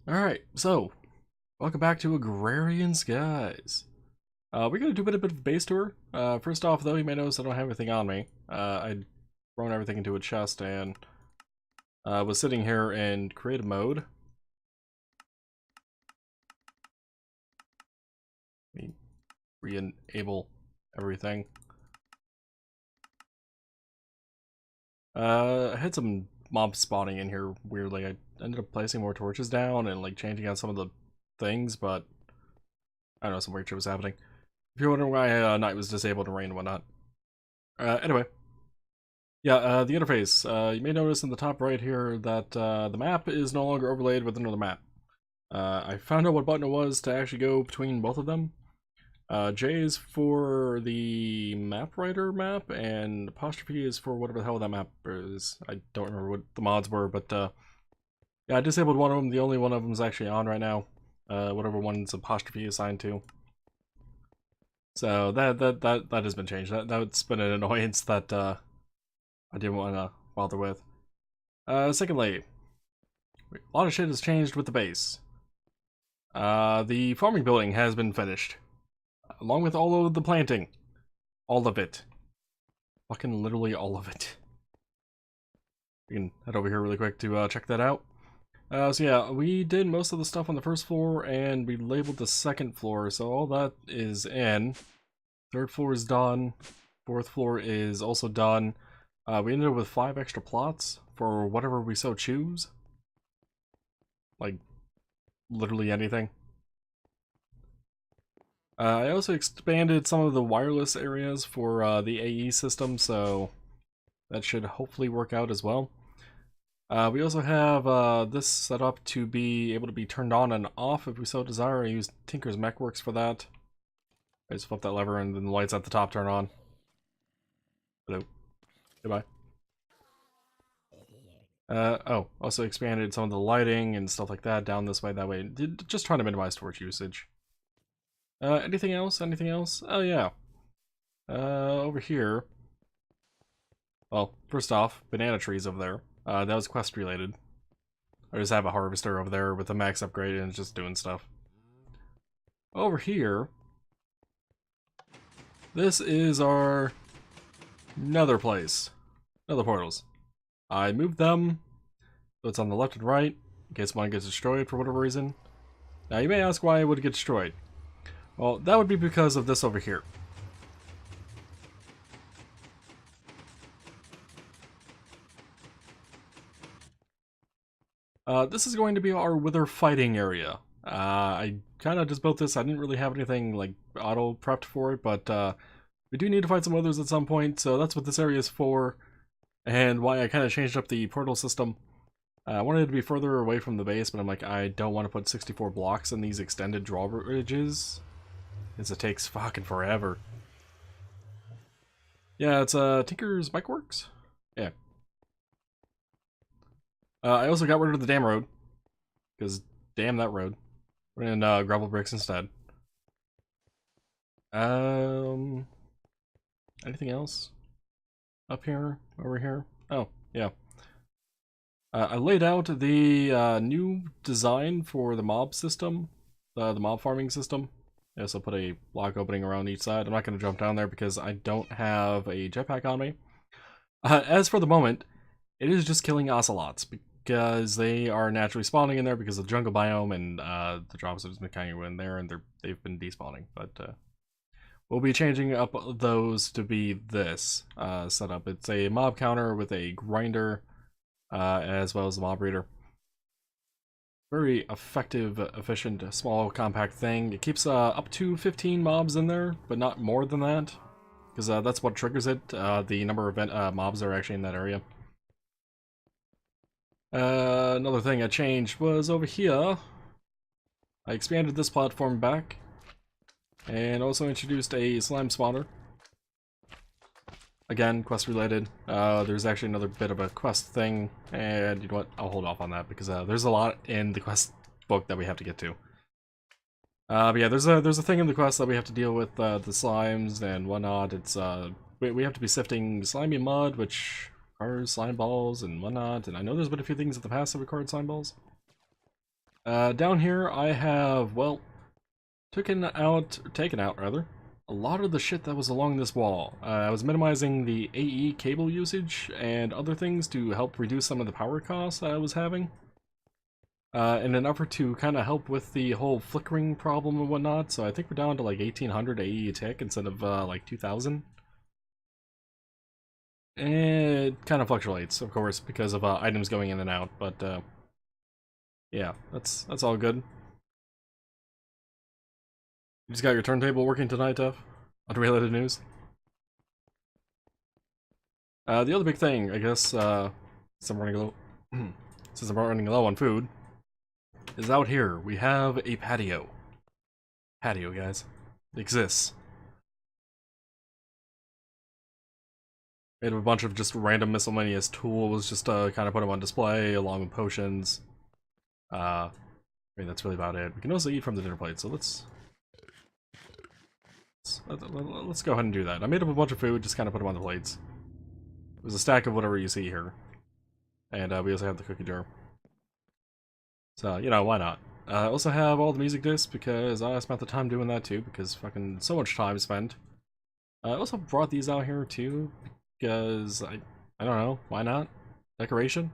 Alright, so, welcome back to Agrarian Skies. We're going to do a bit of a base tour. First off, though, you may notice I don't have anything on me. I'd thrown everything into a chest and was sitting here in creative mode. Let me re-enable everything. I had some mobs spawning in here weirdly. I ended up placing more torches down and like changing out some of the things, but I don't know, some weird shit was happening. If you're wondering why night was disabled and rain and whatnot. Anyway. Yeah, the interface. You may notice in the top right here that the map is no longer overlaid with another map. I found out what button it was to actually go between both of them. J is for the map writer map, and apostrophe is for whatever the hell that map is. I don't remember what the mods were, but yeah, I disabled one of them. The only one of them is actually on right now. Whatever one's apostrophe assigned to. So that has been changed. That's been an annoyance that I didn't want to bother with. Secondly, a lot of shit has changed with the base. The farming building has been finished, along with all of the planting. All of it. Fucking literally all of it. We can head over here really quick to check that out. So yeah, we did most of the stuff on the first floor, and we labeled the second floor, so all that is in. Third floor is done. Fourth floor is also done. We ended up with 5 extra plots for whatever we so choose. Like, literally anything. I also expanded some of the wireless areas for the AE system, so that should hopefully work out as well. We also have this set up to be able to be turned on and off if we so desire. I use Tinker's Mechworks for that. I just flip that lever and then the lights at the top turn on. Hello. Goodbye. Also expanded some of the lighting and stuff like that down this way, that way. Just trying to minimize torch usage. Anything else? Anything else? Oh, yeah. Over here. Well, first off, banana trees over there. That was quest related. I just have a harvester over there with a max upgrade and it's just doing stuff. Over here, this is our nether place. Nether portals. I moved them, so it's on the left and right, in case one gets destroyed for whatever reason. Now you may ask why it would get destroyed. Well, that would be because of this over here. This is going to be our wither fighting area. I kind of just built this. I didn't really have anything like auto prepped for it, but we do need to fight some withers at some point, so that's what this area is for, and why I kind of changed up the portal system. I wanted it to be further away from the base, but I'm like, I don't want to put 64 blocks in these extended drawbridges, because it takes fucking forever. Yeah, it's Tinker's Mechworks? Yeah. I also got rid of the damn road, because damn that road. We're in gravel bricks instead. Anything else? Up here? Over here? Oh, yeah. I laid out the new design for the mob system, the mob farming system. I also put a block opening around each side. I'm not going to jump down there because I don't have a jetpack on me. As for the moment, it is just killing ocelots because they are naturally spawning in there because of the jungle biome, and the drops have been kind of in there, and they've been despawning. But we'll be changing up those to be this setup. It's a mob counter with a grinder, as well as the mob breeder. Very effective, efficient, small, compact thing. It keeps up to 15 mobs in there, but not more than that, because that's what triggers it, the number of mobs that are actually in that area. Another thing I changed was over here. I expanded this platform back, and also introduced a slime spawner. Again, quest related. There's actually another bit of a quest thing, and you know what? I'll hold off on that because there's a lot in the quest book that we have to get to. But yeah, there's a thing in the quest that we have to deal with the slimes and whatnot. It's we have to be sifting slimy mud, which requires slime balls and whatnot. And I know there's been a few things in the past that required slime balls. Down here I have, well, taken out rather, a lot of the shit that was along this wall. I was minimizing the AE cable usage and other things to help reduce some of the power costs I was having. In an effort to kind of help with the whole flickering problem and whatnot, so I think we're down to like 1800 AE a tick instead of like 2000. It kind of fluctuates, of course, because of items going in and out, but yeah, that's all good. You just got your turntable working tonight, Tev? Unrelated news? The other big thing, I guess, since I'm running low, since I'm running low on food, is out here. We have a patio. Patio, guys. It exists. Made of a bunch of just random miscellaneous tools, just to kind of put them on display, along with potions. I mean, that's really about it. We can also eat from the dinner plate, so let's go ahead and do that. I made up a bunch of food, just kind of put them on the plates. There's a stack of whatever you see here. And we also have the cookie jar. So, you know, why not? I also have all the music discs because I spent the time doing that too, because fucking so much time spent. I also brought these out here too, because I don't know, why not? Decoration?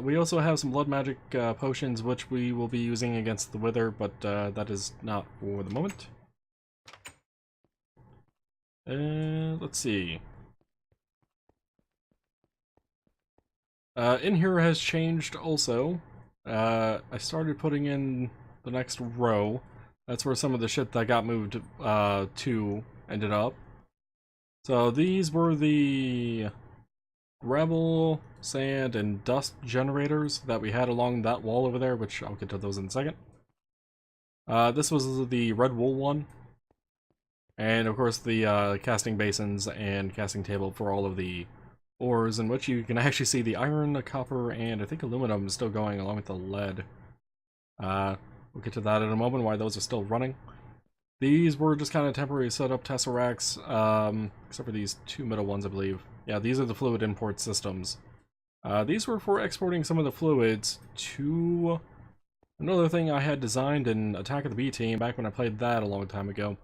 We also have some blood magic potions, which we will be using against the Wither, but that is not for the moment. Let's see. In here has changed also. I started putting in the next row. That's where some of the shit that got moved to ended up. So these were the gravel, sand, and dust generators that we had along that wall over there, which I'll get to those in a second. This was the red wool one. And of course the casting basins and casting table for all of the ores, in which you can actually see the iron, the copper, and I think aluminum is still going along with the lead. We'll get to that in a moment, why those are still running. These were just kind of temporary setup tesseracts, except for these two middle ones, I believe. Yeah, these are the fluid import systems. These were for exporting some of the fluids to another thing I had designed in Attack of the B Team back when I played that a long time ago.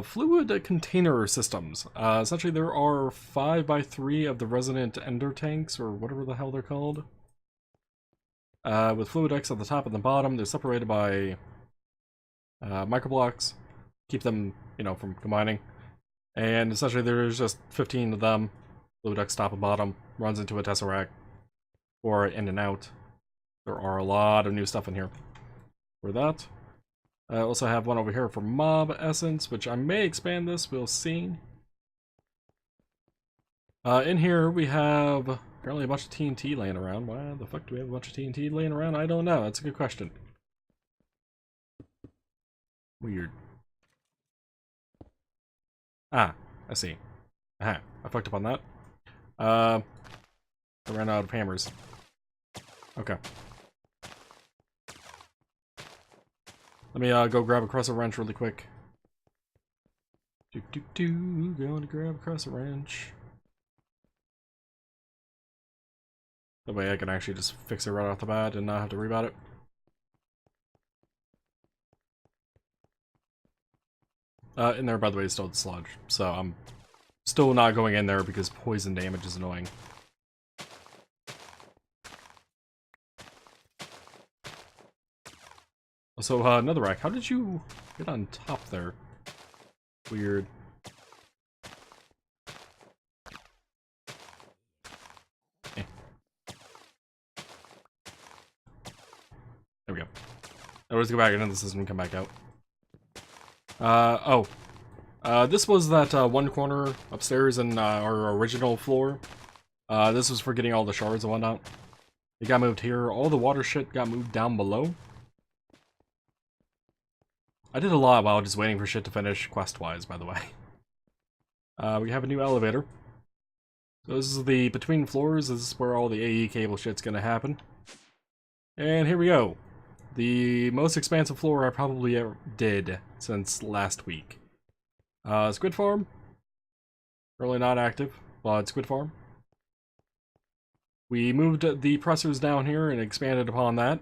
Fluid container systems. Essentially, there are 5x3 of the resonant ender tanks, or whatever the hell they're called. With fluid X at the top and the bottom, they're separated by microblocks. Keep them, you know, from combining. And essentially, there's just 15 of them. Fluid X top and bottom, runs into a tesseract, or in and out. There are a lot of new stuff in here for that. I also have one over here for Mob Essence, which I may expand this, we'll see. In here we have apparently a bunch of TNT laying around. Why the fuck do we have a bunch of TNT laying around? I don't know, that's a good question. Weird. Ah, I see. Aha, I fucked up on that. I ran out of hammers. Okay. Let me go grab a crescent wrench really quick. Going to grab a crescent wrench. That way I can actually just fix it right off the bat and not have to worry about it. In there, by the way, is still the sludge, so I'm still not going in there because poison damage is annoying. So, Netherrack, how did you get on top there? Weird. Eh. There we go. Now let's go back into the system and come back out. This was that one corner upstairs in our original floor. This was for getting all the shards and whatnot. It got moved here. All the water shit got moved down below. I did a lot while just waiting for shit to finish, quest-wise, by the way. We have a new elevator. So this is the between floors. This is where all the AE cable shit's gonna happen. And here we go. The most expansive floor I probably ever did since last week. Squid Farm. Really not active, but Squid Farm. We moved the pressers down here and expanded upon that.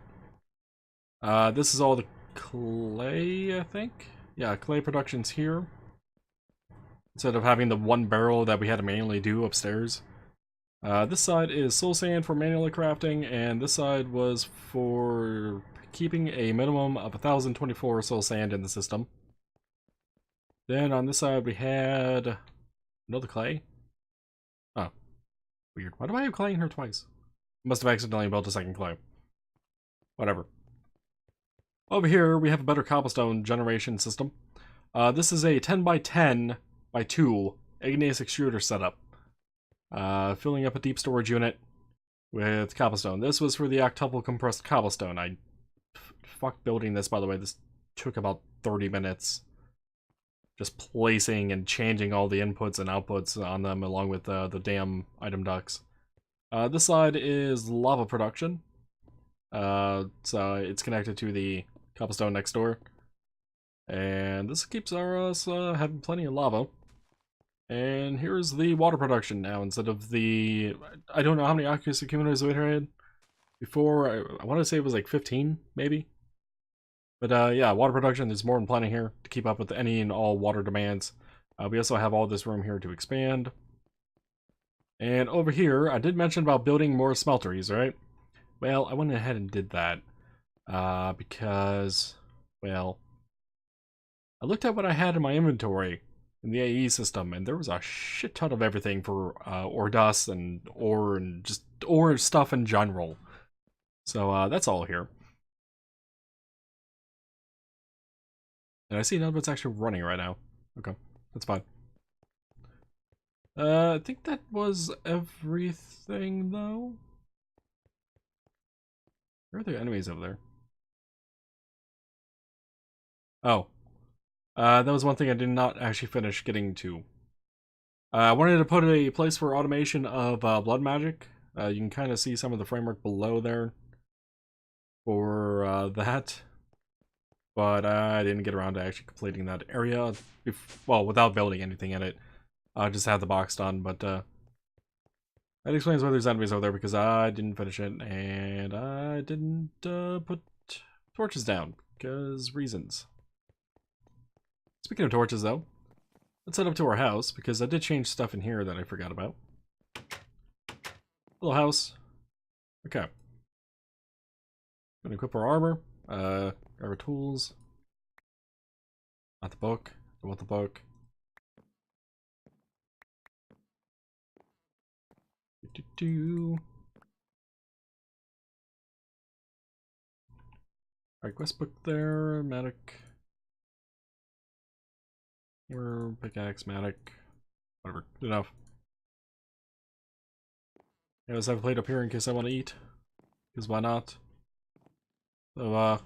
This is all the clay, I think? Yeah, clay production's here. Instead of having the one barrel that we had to manually do upstairs. This side is soul sand for manually crafting, and this side was for keeping a minimum of 1,024 soul sand in the system. Then on this side we had another clay. Oh, weird. Why do I have clay in here twice? Must have accidentally built a second clay. Whatever. Over here we have a better cobblestone generation system. This is a 10 by 10 by 2 igneous extruder setup. Filling up a deep storage unit with cobblestone. This was for the octuple compressed cobblestone. I fucked building this, by the way. This took about 30 minutes. Just placing and changing all the inputs and outputs on them along with the damn item ducts. This side is lava production. So it's connected to the cobblestone next door. And this keeps us having plenty of lava. And here's the water production now instead of the... I don't know how many aqueous accumulators we had before. I want to say it was like 15, maybe. But yeah, water production, there's more than plenty here to keep up with any and all water demands. We also have all this room here to expand. And over here, I did mention about building more smelteries, right? Well, I went ahead and did that. Because, well, I looked at what I had in my inventory in the AE system, and there was a shit ton of everything for ore dust and ore and just ore stuff in general. So that's all here. And I see none of it's actually running right now. Okay, that's fine. I think that was everything, though. Where are the enemies over there? Oh. That was one thing I did not actually finish getting to. I wanted to put a place for automation of blood magic. You can kind of see some of the framework below there for that. But I didn't get around to actually completing that area, well, without building anything in it. I just had the box done, but that explains why there's enemies over there, because I didn't finish it, and I didn't put torches down, because reasons. Speaking of torches, though, let's head up to our house, because I did change stuff in here that I forgot about. Hello, house. Okay. Gonna equip our armor. Grab our tools. Not the book. Don't want the book. Alright, quest book there. Matic. Hammer, pickaxe, matic. Whatever. Good enough. I always have a plate up here in case I want to eat. Because why not? So, I'm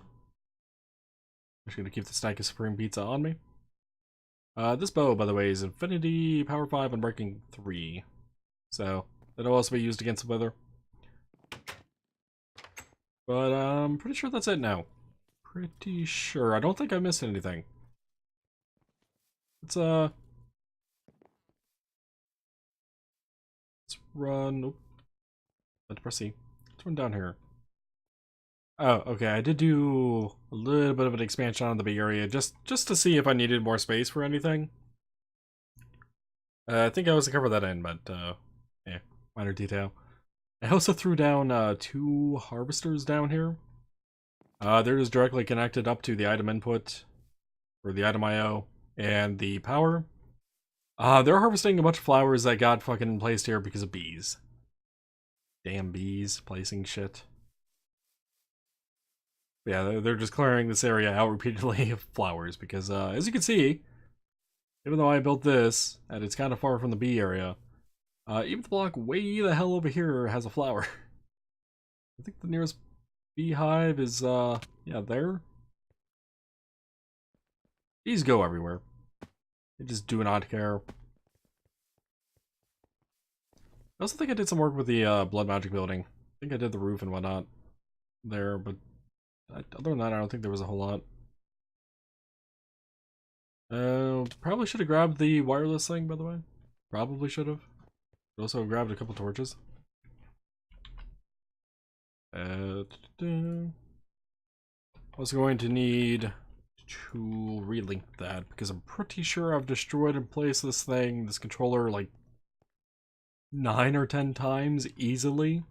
just gonna keep the stack of Supreme Pizza on me. This bow, by the way, is Infinity, Power 5, and Breaking 3. So, that'll also be used against the weather. But I'm pretty sure that's it now. Pretty sure. I don't think I missed anything. Let's run. Nope. Let's press C. Let's run down here. Oh, okay. I did do a little bit of an expansion on the big area just to see if I needed more space for anything. I think I was to cover that in, but yeah, minor detail. I also threw down 2 harvesters down here. They're just directly connected up to the item input for the item IO and the power. They're harvesting a bunch of flowers that got fucking placed here because of bees. Damn bees placing shit. But yeah, they're just clearing this area out repeatedly of flowers because, as you can see, even though I built this, and it's kind of far from the bee area, even the block way the hell over here has a flower. I think the nearest beehive is, yeah, there. Bees go everywhere. They just do not care. I also think I did some work with the blood magic building. I think I did the roof and whatnot there, but other than that, I don't think there was a whole lot. Probably should have grabbed the wireless thing, by the way. Probably should have. Also grabbed a couple torches. I was going to need to relink that because I'm pretty sure I've destroyed and placed this controller, like 9 or 10 times easily.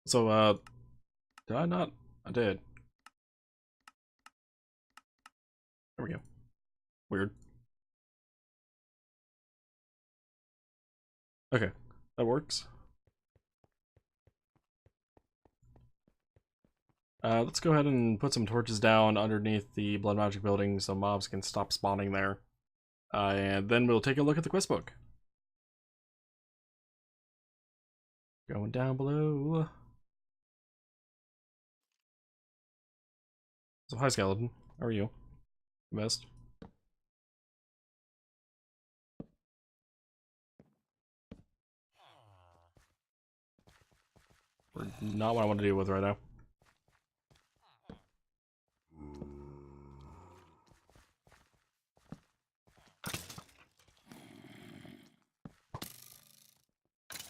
So, did I not? I did. There we go. Weird. Okay, that works. Let's go ahead and put some torches down underneath the Blood Magic building so mobs can stop spawning there. And then we'll take a look at the quest book. Going down below. So, hi, Skeleton. How are you? Best. Not what I want to deal with right now.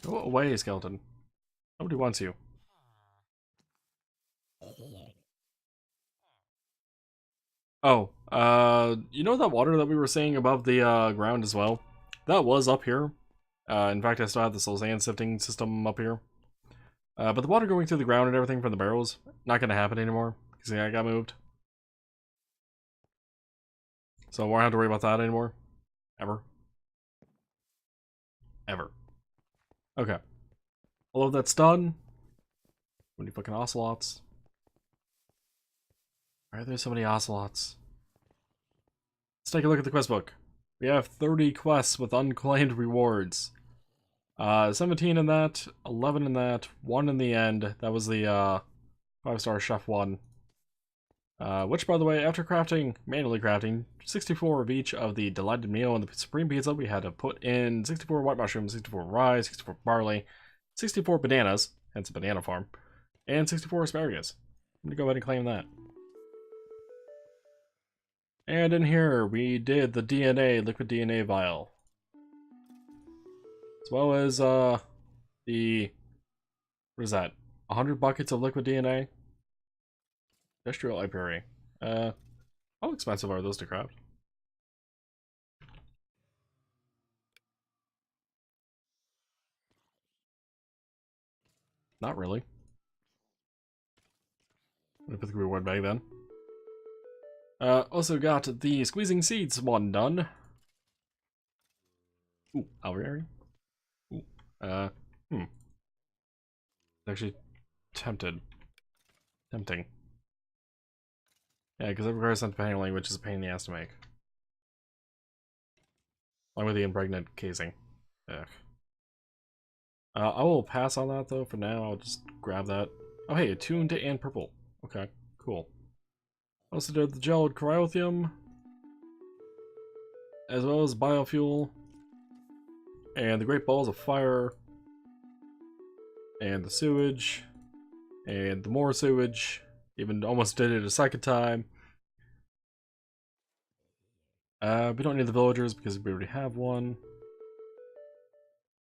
Go away, Skeleton. Nobody wants you. Oh, you know that water that we were seeing above the ground as well? That was up here. In fact, I still have this little sand sifting system up here. But the water going through the ground and everything from the barrels, not going to happen anymore. Because I got moved. So I won't have to worry about that anymore. Ever. Ever. Okay. All of that's done. How many fucking ocelots? Why are there so many ocelots? Let's take a look at the quest book. We have 30 quests with unclaimed rewards. 17 in that, 11 in that, 1 in the end. That was the 5-star chef one. Which, by the way, after manually crafting 64 of each of the delighted meal and the supreme pizza, we had to put in 64 white mushrooms, 64 rye, 64 barley, 64 bananas, hence a banana farm, and 64 asparagus. I'm gonna go ahead and claim that. And in here, we did the liquid DNA vial. As well as, what is that? 100 buckets of liquid DNA? Industrial Apiary. How expensive are those to craft? Not really. I'm gonna put the reward bag then. Also got the squeezing seeds one done. Ooh, Alveary. Ooh, Actually tempting. Yeah, because it requires some paneling, which is a pain in the ass to make. Along with the impregnate casing. Ugh. I will pass on that though for now. I'll just grab that. Oh hey, attuned and purple. Okay, cool. Also did the gelled cryothium, as well as biofuel, and the great balls of fire, and the sewage, and the more sewage. Even almost did it a second time. We don't need the villagers because we already have one.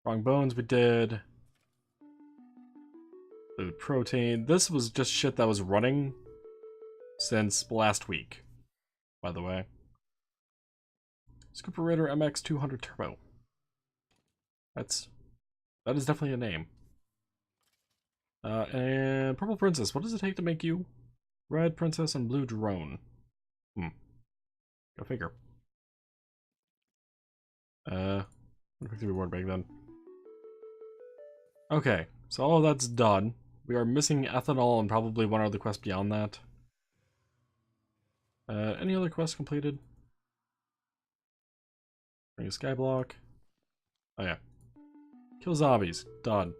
Wrong bones we did. The protein. This was just shit that was running since last week, by the way. Scooperator MX200 Turbo. That is definitely a name. And Purple Princess. What does it take to make you? Red Princess and Blue Drone. Go figure. Let me pick the reward bag then. Okay, so all of that's done. We are missing ethanol and probably one other quest beyond that. Any other quests completed? Bring a skyblock. Oh yeah. Kill zombies. Done.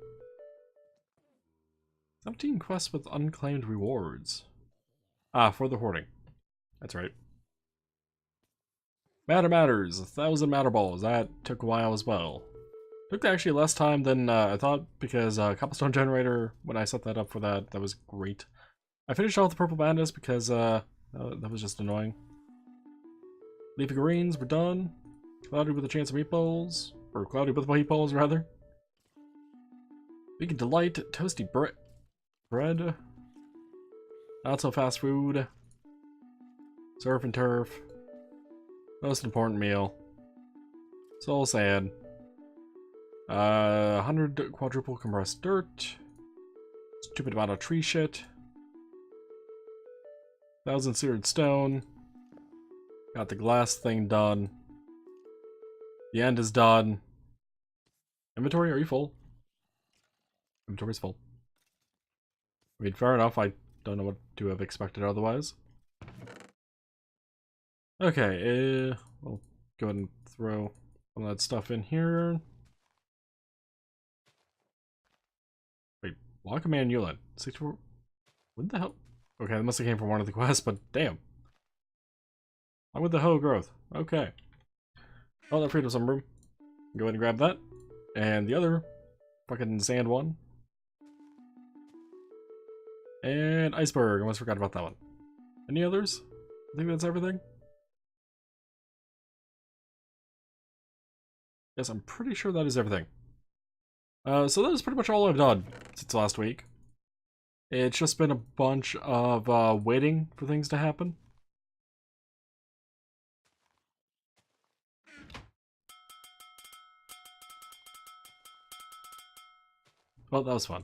17 quests with unclaimed rewards. Ah, for the hoarding. That's right. Matter Matters. 1,000 matter balls. That took a while as well. Took actually less time than I thought because Cobblestone Generator, when I set that up for that was great. I finished off the Purple Bandits because that was just annoying. Leafy Greens, we're done. Clouded with a Chance of Meatballs. or cloudy with meatballs, rather. Vegan delight, toasty bread. Not so fast food. Surf and turf. Most important meal. So sad. 100 quadruple compressed dirt. Stupid amount of tree shit. 1,000 seared stone. Got the glass thing done. The end is done. Inventory, are you full? Inventory's full. I mean, fair enough. I don't know what to have expected otherwise. Okay, we'll go ahead and throw all that stuff in here. Wait, lock a manual in. 64. What the hell? Okay, that must have came from one of the quests, but damn. I'm with the hoe growth. Okay. Oh, that freed up some room. Go ahead and grab that. And the other fucking sand one. And iceberg. I almost forgot about that one. Any others? I think that's everything. Yes, I'm pretty sure that is everything. So that is pretty much all I've done since last week. It's just been a bunch of waiting for things to happen. Well, that was fun.